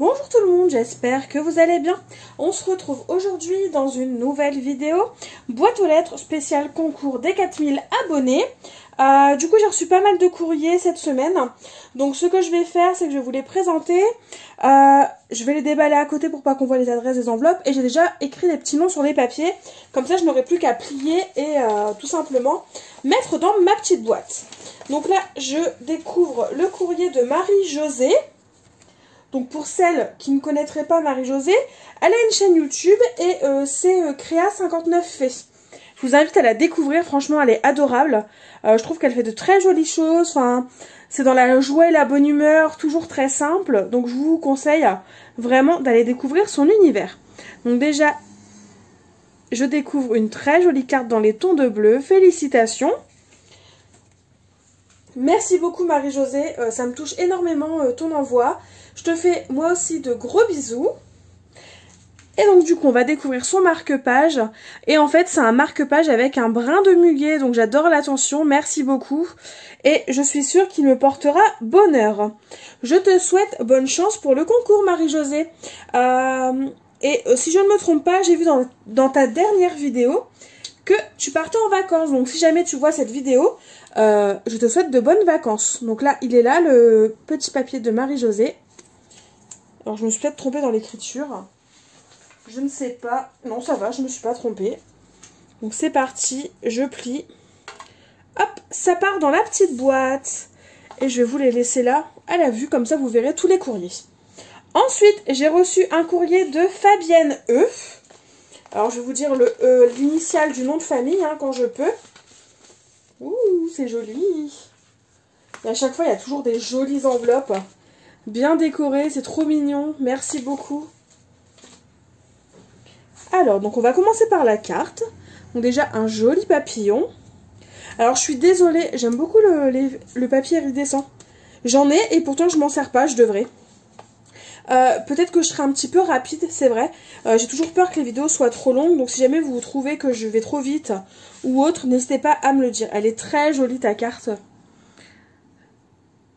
Bonjour tout le monde, j'espère que vous allez bien. On se retrouve aujourd'hui dans une nouvelle vidéo boîte aux lettres spéciale concours des 4000 abonnés. Du coup j'ai reçu pas mal de courriers cette semaine. Donc ce que je vais faire, c'est que je vais vous les présenter. Je vais les déballer à côté pour pas qu'on voit les adresses des enveloppes. Et j'ai déjà écrit des petits noms sur les papiers. Comme ça je n'aurai plus qu'à plier et tout simplement mettre dans ma petite boîte. Donc là je découvre le courrier de Marie-Josée. Donc pour celles qui ne connaîtraient pas Marie-Josée, elle a une chaîne YouTube et c'est Créa59 fait. Je vous invite à la découvrir, franchement elle est adorable. Je trouve qu'elle fait de très jolies choses, enfin, c'est dans la joie et la bonne humeur, toujours très simple. Donc je vous conseille vraiment d'aller découvrir son univers. Donc déjà, je découvre une très jolie carte dans les tons de bleu, félicitations. Merci beaucoup Marie-Josée, ça me touche énormément ton envoi. Je te fais moi aussi de gros bisous. Et donc du coup on va découvrir son marque-page. Et en fait c'est un marque-page avec un brin de muguet. Donc j'adore l'attention, merci beaucoup. Et je suis sûre qu'il me portera bonheur. Je te souhaite bonne chance pour le concours Marie-Josée. Si je ne me trompe pas, j'ai vu dans ta dernière vidéo que tu partais en vacances. Donc si jamais tu vois cette vidéo, je te souhaite de bonnes vacances. Donc là il est là le petit papier de Marie-Josée. Alors je me suis peut-être trompée dans l'écriture. Je ne sais pas. Non ça va, je ne me suis pas trompée. Donc c'est parti, je plie. Hop, ça part dans la petite boîte. Et je vais vous les laisser là à la vue, comme ça vous verrez tous les courriers. Ensuite, j'ai reçu un courrier de Fabienne E. Alors je vais vous dire l'initiale du nom de famille hein, quand je peux. Ouh, c'est joli. Et à chaque fois, il y a toujours des jolies enveloppes. Bien décorées, c'est trop mignon. Merci beaucoup. Alors, donc on va commencer par la carte. Donc déjà, un joli papillon. Alors, je suis désolée, j'aime beaucoup le papier iridescent. J'en ai et pourtant, je m'en sers pas, je devrais. Peut-être que je serai un petit peu rapide, c'est vrai. J'ai toujours peur que les vidéos soient trop longues. Donc, si jamais vous trouvez que je vais trop vite ou autre, n'hésitez pas à me le dire. Elle est très jolie, ta carte.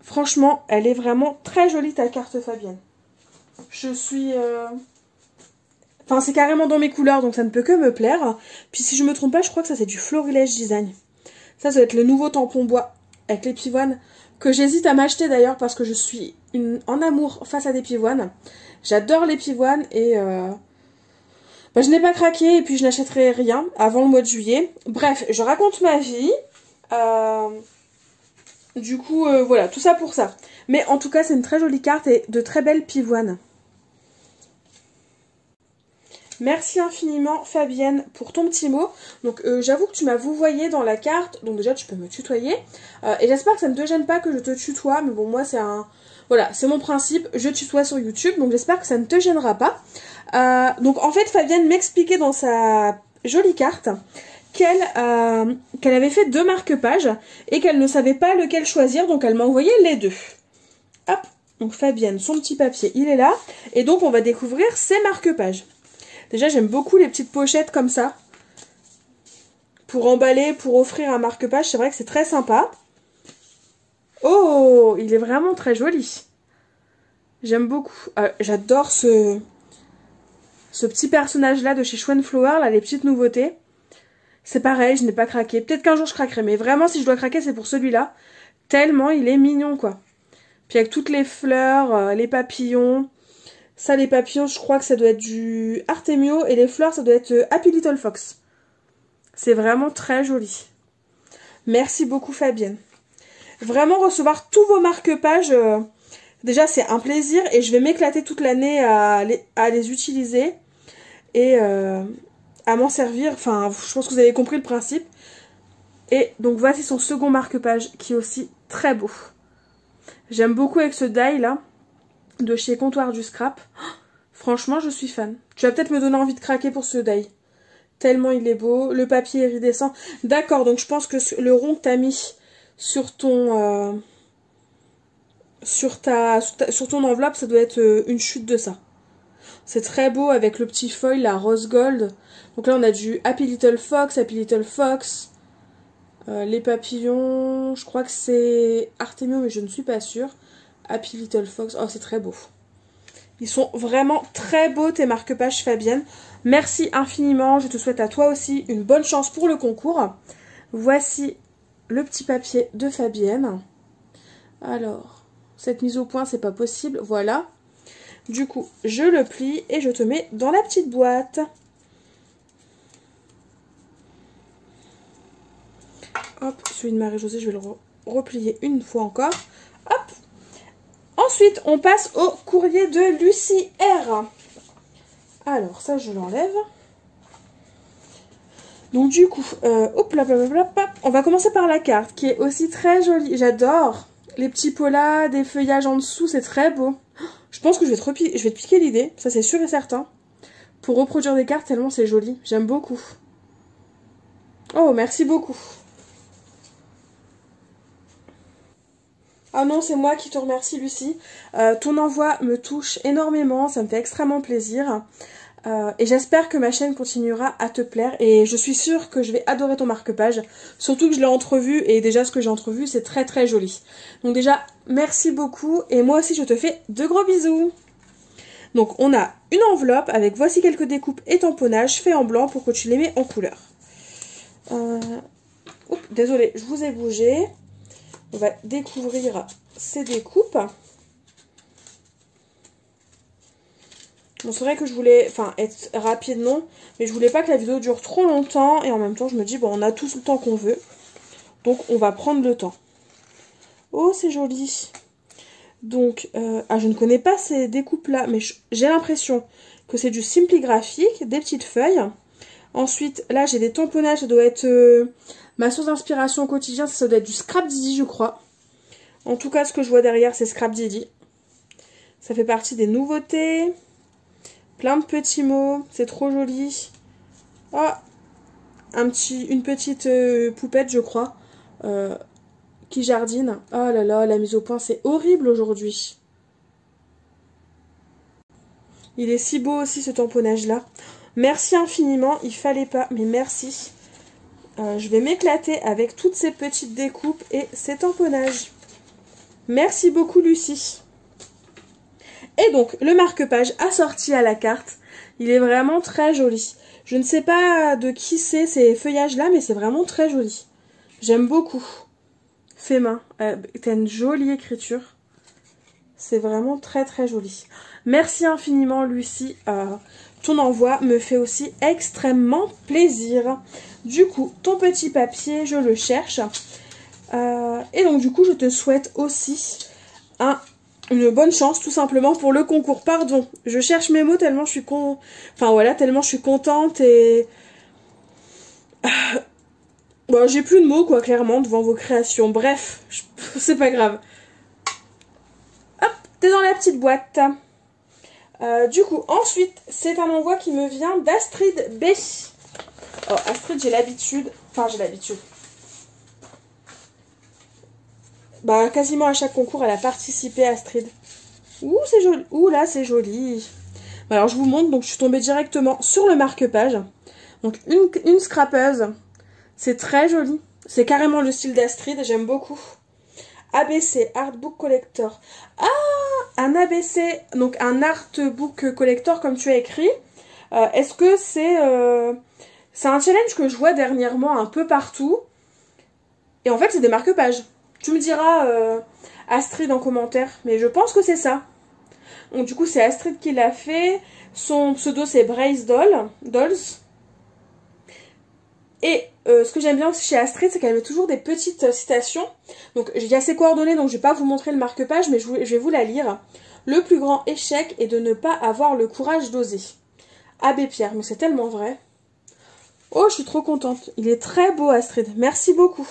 Franchement, elle est vraiment très jolie ta carte Fabienne. Je suis... Enfin, c'est carrément dans mes couleurs, donc ça ne peut que me plaire. Puis si je me trompe pas, je crois que ça c'est du Florilège Design. Ça doit être le nouveau tampon bois avec les pivoines. Que j'hésite à m'acheter d'ailleurs parce que je suis en amour face à des pivoines. J'adore les pivoines et... je n'ai pas craqué et puis je n'achèterai rien avant le mois de juillet. Bref, je raconte ma vie. Du coup, voilà, tout ça pour ça. Mais en tout cas, c'est une très jolie carte et de très belles pivoines. Merci infiniment Fabienne pour ton petit mot. Donc j'avoue que tu m'as vouvoyé dans la carte. Donc déjà, tu peux me tutoyer. Et j'espère que ça ne te gêne pas que je te tutoie. Mais bon, moi, c'est un... Voilà, c'est mon principe. Je tutoie sur YouTube. Donc j'espère que ça ne te gênera pas. Donc en fait, Fabienne m'expliquait dans sa jolie carte qu'elle avait fait 2 marque-pages et qu'elle ne savait pas lequel choisir, donc elle m'a envoyé les 2. Hop, donc Fabienne, son petit papier, il est là. Et donc on va découvrir ses marque-pages. Déjà, j'aime beaucoup les petites pochettes comme ça. Pour emballer, pour offrir un marque-page, c'est vrai que c'est très sympa. Oh, il est vraiment très joli. J'aime beaucoup. J'adore ce petit personnage-là de chez Schwenflower, là, les petites nouveautés. C'est pareil, je n'ai pas craqué. Peut-être qu'un jour je craquerai, mais vraiment si je dois craquer c'est pour celui-là. Tellement il est mignon quoi. Puis avec toutes les fleurs, les papillons. Ça les papillons je crois que ça doit être du Artemio et les fleurs ça doit être Happy Little Fox. C'est vraiment très joli. Merci beaucoup Fabienne. Vraiment recevoir tous vos marque-pages, déjà c'est un plaisir et je vais m'éclater toute l'année à les utiliser. Et... à m'en servir, enfin je pense que vous avez compris le principe. Et donc voici son second marque-page qui est aussi très beau. J'aime beaucoup avec ce die là de chez Comptoir du Scrap. Oh, franchement je suis fan. Tu vas peut-être me donner envie de craquer pour ce die. Tellement il est beau, le papier est iridescent. D'accord, donc je pense que le rond que tu as mis sur ton sur ton enveloppe, ça doit être une chute de ça. C'est très beau avec le petit foil, la rose gold. Donc là, on a du Happy Little Fox, les papillons, je crois que c'est Artemio, mais je ne suis pas sûre. Happy Little Fox, oh c'est très beau. Ils sont vraiment très beaux tes marque-pages Fabienne. Merci infiniment, je te souhaite à toi aussi une bonne chance pour le concours. Voici le petit papier de Fabienne. Alors, cette mise au point, c'est pas possible, voilà. Du coup, je le plie et je te mets dans la petite boîte. Hop, celui de Marie-Josée, je vais le replier une fois encore. Hop. Ensuite, on passe au courrier de Lucie R. Alors, ça, je l'enlève. Donc, du coup, hop, là, on va commencer par la carte, qui est aussi très jolie. J'adore les petits polas, des feuillages en dessous, c'est très beau. Je pense que je vais te piquer l'idée, ça c'est sûr et certain, pour reproduire des cartes tellement c'est joli. J'aime beaucoup. Oh, merci beaucoup. Ah non, c'est moi qui te remercie, Lucie. Ton envoi me touche énormément, ça me fait extrêmement plaisir. Et j'espère que ma chaîne continuera à te plaire. Et je suis sûre que je vais adorer ton marque-page. Surtout que je l'ai entrevu et déjà ce que j'ai entrevu, c'est très très joli. Donc déjà, merci beaucoup. Et moi aussi, je te fais de gros bisous. Donc on a une enveloppe avec voici quelques découpes et tamponnages faits en blanc pour que tu les mets en couleur. Oups, désolée, je vous ai bougé. On va découvrir ces découpes. Bon, c'est vrai que je voulais, être rapide, non, mais je voulais pas que la vidéo dure trop longtemps, et en même temps, je me dis, bon, on a tous le temps qu'on veut, donc on va prendre le temps. Oh, c'est joli. Donc, je ne connais pas ces découpes-là, mais j'ai l'impression que c'est du Simply Graphique, des petites feuilles. Ensuite, là, j'ai des tamponnages, ça doit être ma source d'inspiration au quotidien, ça doit être du Scrap Didi, je crois. En tout cas, ce que je vois derrière, c'est Scrap Didi. Ça fait partie des nouveautés. Plein de petits mots, c'est trop joli. Oh, une petite poupette, je crois, qui jardine. Oh là là, la mise au point, c'est horrible aujourd'hui. Il est si beau aussi, ce tamponnage-là. Merci infiniment, il fallait pas, mais merci. Je vais m'éclater avec toutes ces petites découpes et ces tamponnages. Merci beaucoup, Lucie. Et donc, le marque-page assorti à la carte, il est vraiment très joli. Je ne sais pas de qui c'est ces feuillages-là, mais c'est vraiment très joli. J'aime beaucoup. Fait main. T'as une jolie écriture. C'est vraiment très très joli. Merci infiniment, Lucie. Ton envoi me fait aussi extrêmement plaisir. Du coup, ton petit papier, je le cherche. Et donc, du coup, je te souhaite aussi une bonne chance, tout simplement, pour le concours. Pardon, je cherche mes mots tellement je suis tellement je suis contente et... Bon, j'ai plus de mots, quoi, clairement, devant vos créations. Bref, c'est pas grave. Hop, t'es dans la petite boîte. Du coup, ensuite, c'est un envoi qui me vient d'Astrid B. Oh, Astrid, j'ai l'habitude... Enfin, j'ai l'habitude. Bah, quasiment à chaque concours, elle a participé, Astrid. Ouh, c'est joli. Ouh, là, c'est joli. Alors, je vous montre. Donc, je suis tombée directement sur le marque-page. Donc, une scrapeuse. C'est très joli. C'est carrément le style d'Astrid. J'aime beaucoup. ABC, Artbook Collector. Ah, un ABC. Donc, un Artbook Collector, comme tu as écrit. Est-ce que c'est... c'est un challenge que je vois dernièrement un peu partout. Et en fait, c'est des marque-pages. Tu me diras, Astrid, en commentaire. Mais je pense que c'est ça. Donc du coup, c'est Astrid qui l'a fait. Son pseudo, c'est Brace Dolls. Et ce que j'aime bien aussi chez Astrid, c'est qu'elle met toujours des petites citations. Donc il y a ses coordonnées, donc je ne vais pas vous montrer le marque-page, mais je vais vous la lire. Le plus grand échec est de ne pas avoir le courage d'oser. Abbé Pierre, mais c'est tellement vrai. Oh, je suis trop contente. Il est très beau, Astrid. Merci beaucoup.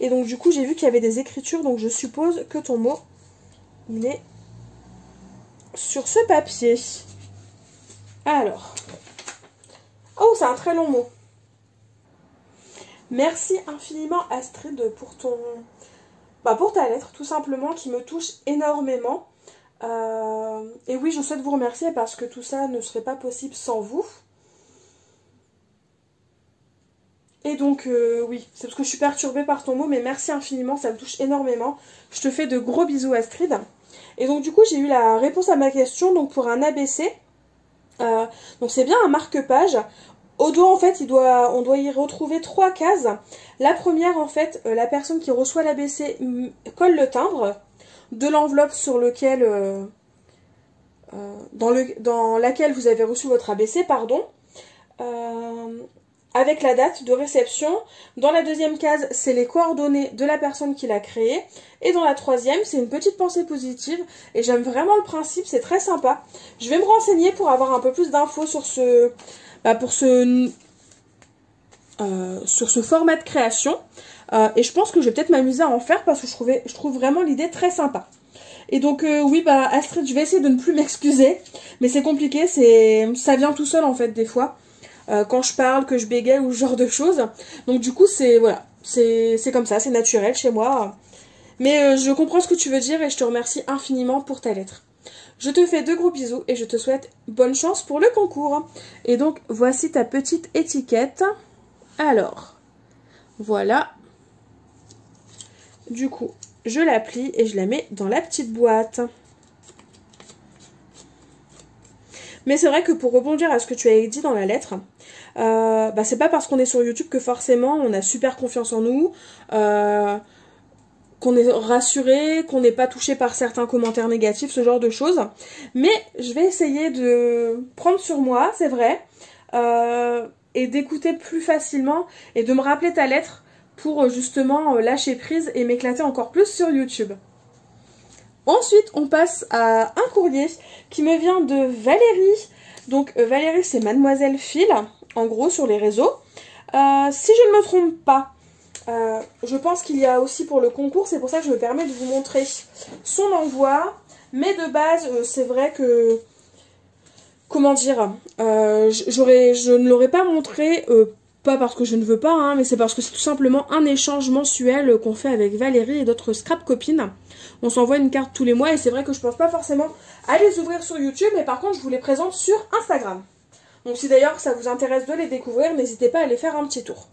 Et donc, du coup, j'ai vu qu'il y avait des écritures. Donc, je suppose que ton mot, il est sur ce papier. Alors. Oh, c'est un très long mot. Merci infiniment, Astrid, pour pour ta lettre, tout simplement, qui me touche énormément. Et oui, je souhaite vous remercier parce que tout ça ne serait pas possible sans vous. Et donc, oui, c'est parce que je suis perturbée par ton mot, mais merci infiniment, ça me touche énormément. Je te fais de gros bisous, Astrid. Et donc du coup j'ai eu la réponse à ma question, donc pour un ABC. Donc c'est bien un marque-page. Au dos en fait on doit y retrouver 3 cases. La première en fait, la personne qui reçoit l'ABC colle le timbre de l'enveloppe sur lequel dans laquelle vous avez reçu votre ABC, pardon, avec la date de réception. Dans la deuxième case, c'est les coordonnées de la personne qui l'a créé. Et dans la troisième, c'est une petite pensée positive. Et j'aime vraiment le principe, c'est très sympa. Je vais me renseigner pour avoir un peu plus d'infos sur ce, sur ce format de création. Et je pense que je vais peut-être m'amuser à en faire parce que je trouve vraiment l'idée très sympa. Et donc oui, Astrid, je vais essayer de ne plus m'excuser, mais c'est compliqué, ça vient tout seul en fait des fois, quand je parle, que je bégaye ou ce genre de choses. Donc du coup voilà, c'est comme ça, c'est naturel chez moi. Mais je comprends ce que tu veux dire et je te remercie infiniment pour ta lettre. Je te fais de gros bisous et je te souhaite bonne chance pour le concours. Et donc voici ta petite étiquette. Alors, voilà. Du coup, je la plie et je la mets dans la petite boîte. Mais c'est vrai que pour rebondir à ce que tu as dit dans la lettre, c'est pas parce qu'on est sur YouTube que forcément on a super confiance en nous, qu'on est rassuré, qu'on n'est pas touché par certains commentaires négatifs, ce genre de choses. Mais je vais essayer de prendre sur moi, c'est vrai, et d'écouter plus facilement et de me rappeler ta lettre pour justement lâcher prise et m'éclater encore plus sur YouTube. Ensuite, on passe à un courrier qui me vient de Valérie. Donc Valérie, c'est Mademoiselle Phil, en gros, sur les réseaux. Si je ne me trompe pas, je pense qu'il y a aussi pour le concours, c'est pour ça que je me permets de vous montrer son envoi. Mais de base, c'est vrai que, comment dire, je ne l'aurais pas montré, pas parce que je ne veux pas, hein, mais c'est parce que c'est tout simplement un échange mensuel qu'on fait avec Valérie et d'autres scrap copines. On s'envoie une carte tous les mois et c'est vrai que je pense pas forcément à les ouvrir sur YouTube, mais par contre je vous les présente sur Instagram. Donc si d'ailleurs ça vous intéresse de les découvrir, n'hésitez pas à aller faire un petit tour.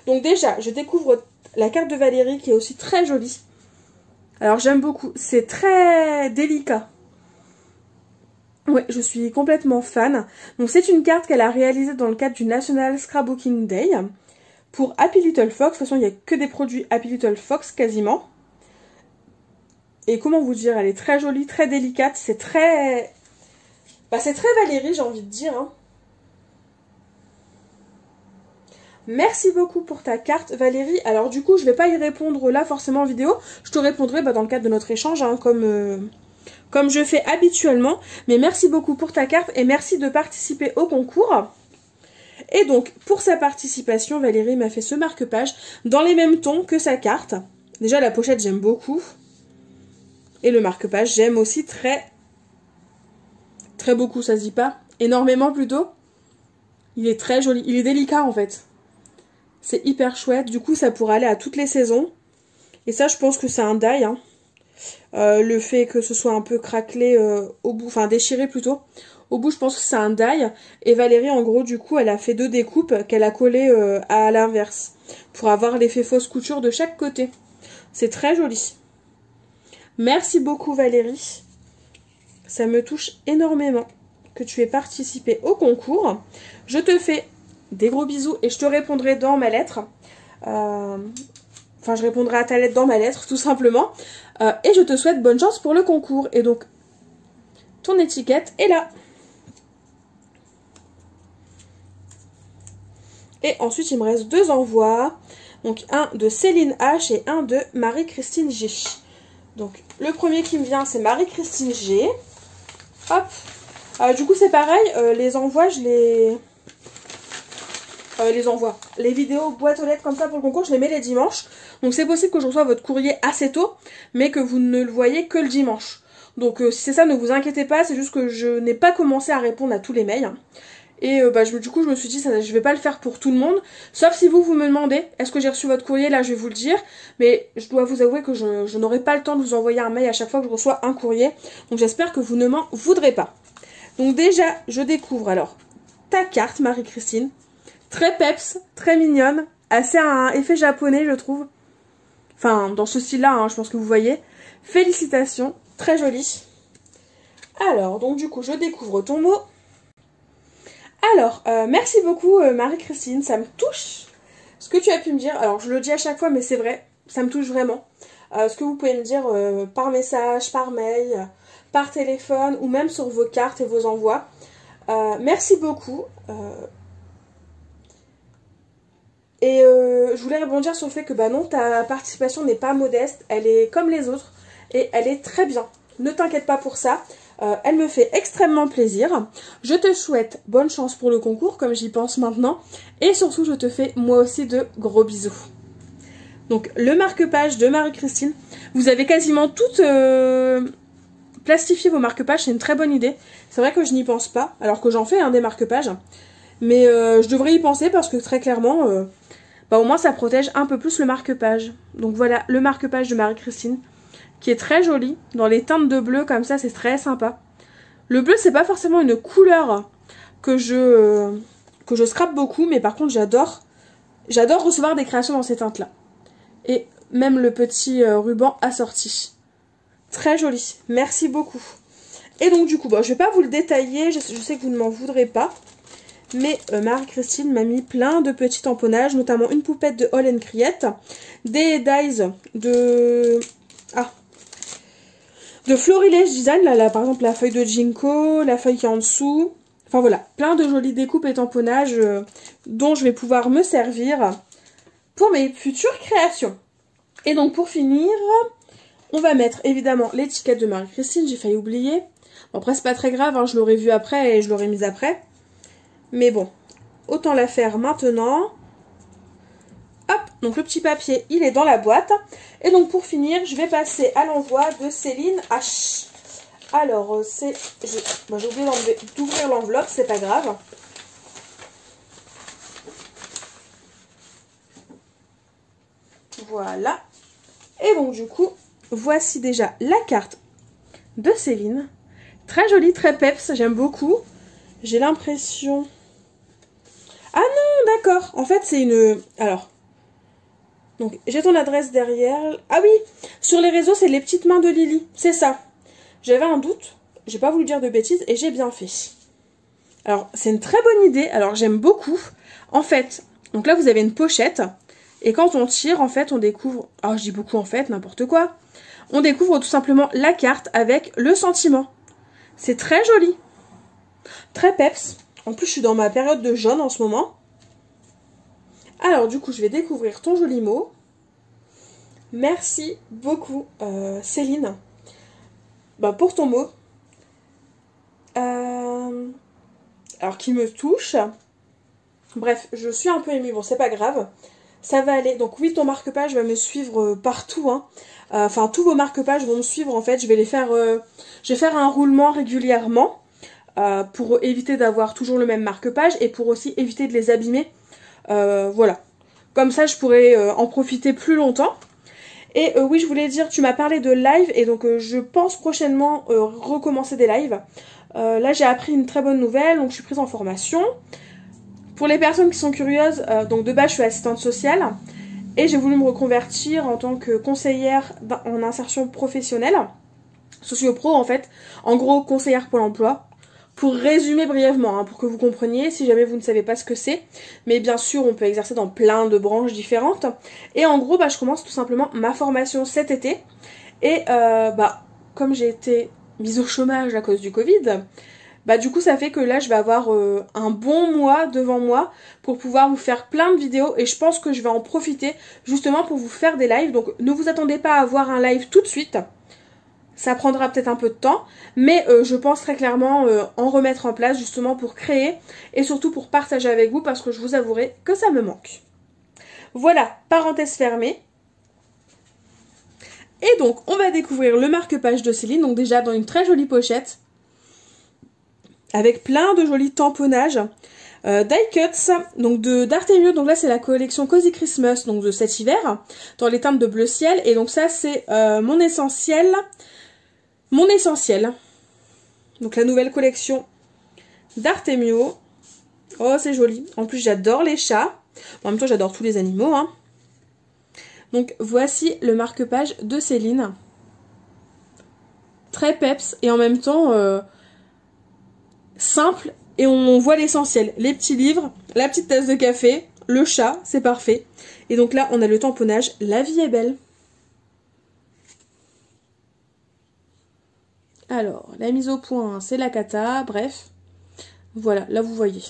Donc déjà, je découvre la carte de Valérie qui est aussi très jolie. Alors j'aime beaucoup, c'est très délicat. Oui, je suis complètement fan. Donc c'est une carte qu'elle a réalisée dans le cadre du National Scrapbooking Day pour Happy Little Fox. De toute façon, il n'y a que des produits Happy Little Fox quasiment. Et comment vous dire, elle est très jolie, très délicate. C'est très... c'est très Valérie, j'ai envie de dire. Hein. Merci beaucoup pour ta carte, Valérie. Alors du coup, je ne vais pas y répondre là forcément en vidéo. Je te répondrai dans le cadre de notre échange, hein, comme je fais habituellement. Mais merci beaucoup pour ta carte et merci de participer au concours. Et donc, pour sa participation, Valérie m'a fait ce marque-page dans les mêmes tons que sa carte. Déjà, la pochette, j'aime beaucoup. Et le marque-page, j'aime aussi très beaucoup, ça se dit pas. Énormément plutôt. Il est très joli. Il est délicat en fait. C'est hyper chouette. Du coup, ça pourrait aller à toutes les saisons. Et ça, je pense que c'est un die. Hein. Le fait que ce soit un peu craquelé au bout, enfin déchiré plutôt. Au bout, je pense que c'est un die. Et Valérie, en gros, du coup, elle a fait 2 découpes qu'elle a collées à l'inverse. Pour avoir l'effet fausse couture de chaque côté. C'est très joli. Merci beaucoup Valérie. Ça me touche énormément que tu aies participé au concours. Je te fais des gros bisous et je te répondrai dans ma lettre. Enfin, je répondrai à ta lettre dans ma lettre, tout simplement. Et je te souhaite bonne chance pour le concours. Et donc, ton étiquette est là. Et ensuite, il me reste 2 envois. Donc, un de Céline H et un de Marie-Christine G. Donc, le premier qui me vient, c'est Marie-Christine G. Hop. Du coup, c'est pareil. Les envois, je les... Les vidéos boîte aux lettres comme ça pour le concours, je les mets les dimanches. Donc, c'est possible que je reçoive votre courrier assez tôt, mais que vous ne le voyez que le dimanche. Donc, si c'est ça, ne vous inquiétez pas. C'est juste que je n'ai pas commencé à répondre à tous les mails. Et du coup, je me suis dit, je vais pas le faire pour tout le monde. Sauf si vous me demandez, est-ce que j'ai reçu votre courrier? Là, je vais vous le dire. Mais je dois vous avouer que je n'aurai pas le temps de vous envoyer un mail à chaque fois que je reçois un courrier. Donc, j'espère que vous ne m'en voudrez pas. Donc, déjà, je découvre alors ta carte, Marie-Christine. Très peps, très mignonne. Assez un effet japonais, je trouve. Enfin, dans ce style-là, hein, je pense que vous voyez. Félicitations. Très joli. Alors, donc du coup, je découvre ton mot. Alors, merci beaucoup Marie-Christine, ça me touche ce que tu as pu me dire. Alors, je le dis à chaque fois, mais c'est vrai, ça me touche vraiment. Ce que vous pouvez me dire par message, par mail, par téléphone, ou même sur vos cartes et vos envois. Merci beaucoup. Je voulais rebondir sur le fait que bah non, ta participation n'est pas modeste, elle est comme les autres, et elle est très bien. Ne t'inquiète pas pour ça. Elle me fait extrêmement plaisir. Je te souhaite bonne chance pour le concours, comme j'y pense maintenant. Et surtout, je te fais moi aussi de gros bisous. Donc, le marque-page de Marie-Christine. Vous avez quasiment toutes plastifié vos marque-pages. C'est une très bonne idée. C'est vrai que je n'y pense pas, alors que j'en fais des marque-pages. Mais je devrais y penser parce que très clairement, bah, au moins ça protège un peu plus le marque-page. Donc voilà, le marque-page de Marie-Christine, qui est très joli, dans les teintes de bleu comme ça, c'est très sympa. Le bleu, c'est pas forcément une couleur que je scrape beaucoup, mais par contre j'adore recevoir des créations dans ces teintes-là. Et même le petit ruban assorti. Très joli, merci beaucoup. Et donc du coup, bah, je vais pas vous le détailler, je sais que vous ne m'en voudrez pas. Mais Marie-Christine m'a mis plein de petits tamponnages, notamment une poupette de All & Criette, des dies de Florilège Design, là, par exemple la feuille de Ginkgo, la feuille qui est en dessous. Enfin voilà, plein de jolies découpes et tamponnages dont je vais pouvoir me servir pour mes futures créations. Et donc pour finir, on va mettre évidemment l'étiquette de Marie-Christine, j'ai failli oublier. Bon, après c'est pas très grave, hein, je l'aurais vue après et je l'aurais mise après. Mais bon, autant la faire maintenant. Hop, donc le petit papier, il est dans la boîte. Et donc pour finir, je vais passer à l'envoi de Céline H. Alors, c'est... J'ai oublié d'ouvrir l'enveloppe, c'est pas grave. Voilà. Et donc du coup, voici déjà la carte de Céline. Très jolie, très peps, j'aime beaucoup. J'ai l'impression... Ah non, d'accord. En fait, c'est une... Alors... Donc, j'ai ton adresse derrière. Ah oui, sur les réseaux, c'est les petites mains de Lily. C'est ça. J'avais un doute. J'ai pas voulu dire de bêtises et j'ai bien fait. Alors, c'est une très bonne idée. Alors, j'aime beaucoup. En fait, donc là, vous avez une pochette. Et quand on tire, en fait, on découvre... Alors, je dis beaucoup en fait, n'importe quoi. On découvre tout simplement la carte avec le sentiment. C'est très joli. Très peps. En plus, je suis dans ma période de jaune en ce moment. Alors, du coup, je vais découvrir ton joli mot. Merci beaucoup, Céline, pour ton mot. Alors, qui me touche. Bref, je suis un peu émue. Bon, c'est pas grave. Ça va aller. Donc, oui, ton marque-page va me suivre partout. Hein. Enfin, tous vos marque-pages vont me suivre, en fait. Je vais faire un roulement régulièrement pour éviter d'avoir toujours le même marque-page et pour aussi éviter de les abîmer. Voilà. Comme ça, je pourrais en profiter plus longtemps. Et oui, je voulais dire, tu m'as parlé de live et donc je pense prochainement recommencer des lives. Là, j'ai appris une très bonne nouvelle, donc je suis prise en formation. Pour les personnes qui sont curieuses, donc de base, je suis assistante sociale et j'ai voulu me reconvertir en tant que conseillère en insertion professionnelle, socio-pro en fait, en gros conseillère Pôle emploi. Pour résumer brièvement, hein, pour que vous compreniez, si jamais vous ne savez pas ce que c'est, mais bien sûr, on peut exercer dans plein de branches différentes. Et en gros, je commence tout simplement ma formation cet été. Et comme j'ai été mise au chômage à cause du Covid, du coup, ça fait que là, je vais avoir un bon mois devant moi pour pouvoir vous faire plein de vidéos. Et je pense que je vais en profiter justement pour vous faire des lives. Donc, ne vous attendez pas à avoir un live tout de suite. Ça prendra peut-être un peu de temps, mais je pense très clairement en remettre en place justement pour créer et surtout pour partager avec vous parce que je vous avouerai que ça me manque. Voilà, parenthèse fermée. Et donc, on va découvrir le marque-page de Céline, donc déjà dans une très jolie pochette avec plein de jolis tamponnages. Die Cuts, donc d'Artemio, donc là c'est la collection Cozy Christmas, donc de cet hiver, dans les teintes de bleu ciel, et donc ça c'est mon essentiel. Donc la nouvelle collection d'Artemio. Oh, c'est joli. En plus, j'adore les chats. En même temps, j'adore tous les animaux. Hein. Donc, voici le marque-page de Céline. très peps et en même temps simple et on voit l'essentiel. Les petits livres, la petite tasse de café, le chat, c'est parfait. Et donc là, on a le tamponnage, la vie est belle. Alors, la mise au point, c'est la cata, bref. Voilà, là vous voyez.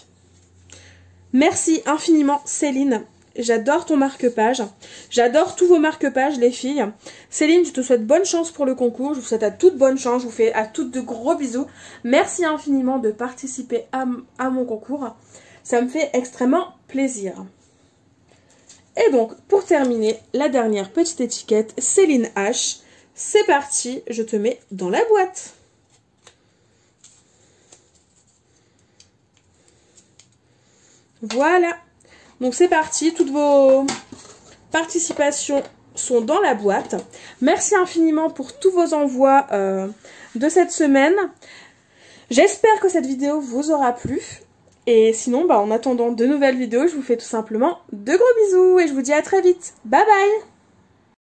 Merci infiniment Céline. J'adore ton marque-page. J'adore tous vos marque-pages, les filles. Céline, je te souhaite bonne chance pour le concours. Je vous souhaite à toutes bonne chance. Je vous fais à toutes de gros bisous. Merci infiniment de participer à mon concours. Ça me fait extrêmement plaisir. Et donc, pour terminer, la dernière petite étiquette, Céline H. C'est parti, je te mets dans la boîte. Voilà. Donc c'est parti, toutes vos participations sont dans la boîte. Merci infiniment pour tous vos envois de cette semaine. J'espère que cette vidéo vous aura plu. Et sinon, en attendant de nouvelles vidéos, je vous fais tout simplement de gros bisous et je vous dis à très vite. Bye bye!